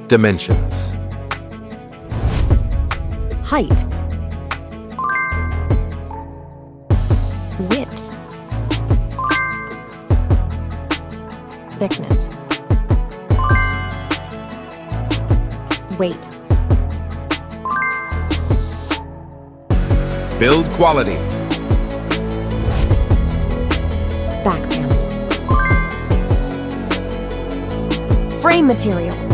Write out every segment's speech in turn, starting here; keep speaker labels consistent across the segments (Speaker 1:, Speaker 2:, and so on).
Speaker 1: Dimensions.
Speaker 2: Height. Width. Thickness. Weight.
Speaker 1: Build quality.
Speaker 2: Back panel. Frame materials.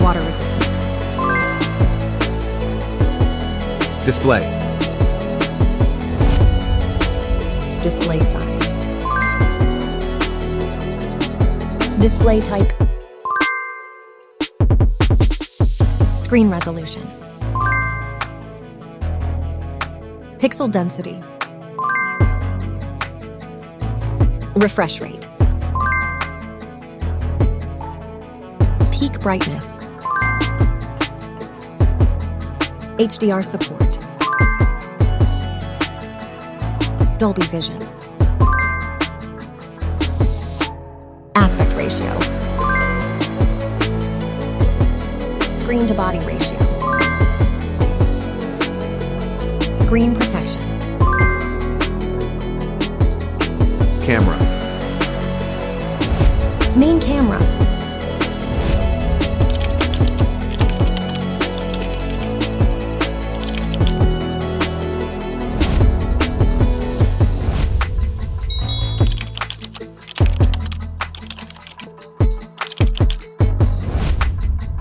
Speaker 2: Water resistance.
Speaker 1: Display.
Speaker 2: Display size. Display type. Screen resolution. Pixel density. Refresh rate. Peak brightness. HDR support. Dolby Vision. Aspect ratio. Screen to body ratio. Screen protection.
Speaker 1: Camera.
Speaker 2: Main camera.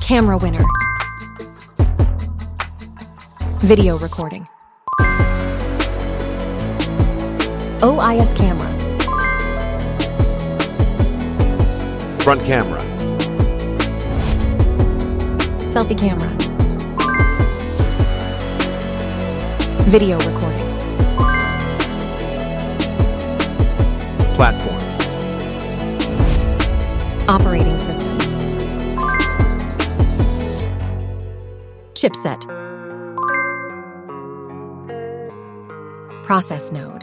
Speaker 2: Camera winner. Video recording. OIS camera.
Speaker 1: Front camera.
Speaker 2: Selfie camera. Video recording.
Speaker 1: Platform.
Speaker 2: Operating system. Chipset. Process node.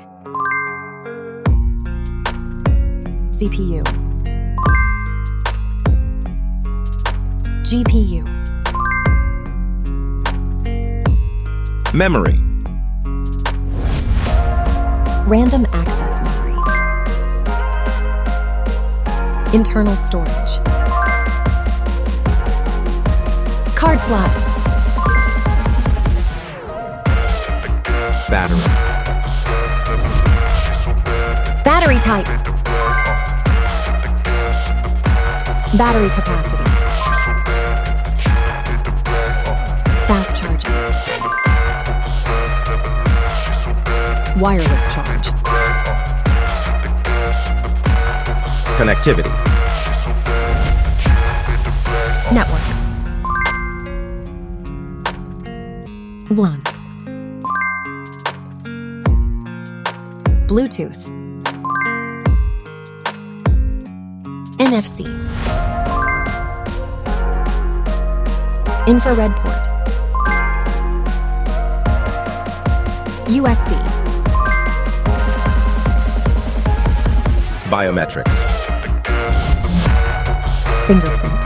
Speaker 2: CPU. GPU.
Speaker 1: Memory.
Speaker 2: Random access memory. Internal storage. Card slot.
Speaker 1: Battery.
Speaker 2: Battery type. Battery capacity. Fast charging. Wireless charge.
Speaker 1: Connectivity.
Speaker 2: Network. WLAN. Bluetooth. NFC. Infrared port. USB.
Speaker 1: Biometrics.
Speaker 2: Fingerprint.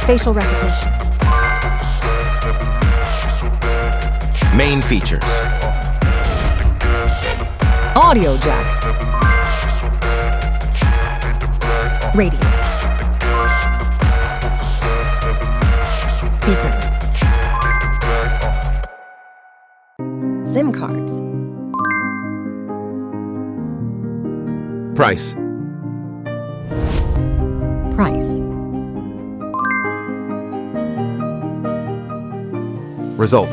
Speaker 2: Facial recognition.
Speaker 1: Main features.
Speaker 2: Audio jack. Radio. Speakers. SIM cards.
Speaker 1: Price.
Speaker 2: Price.
Speaker 1: Result.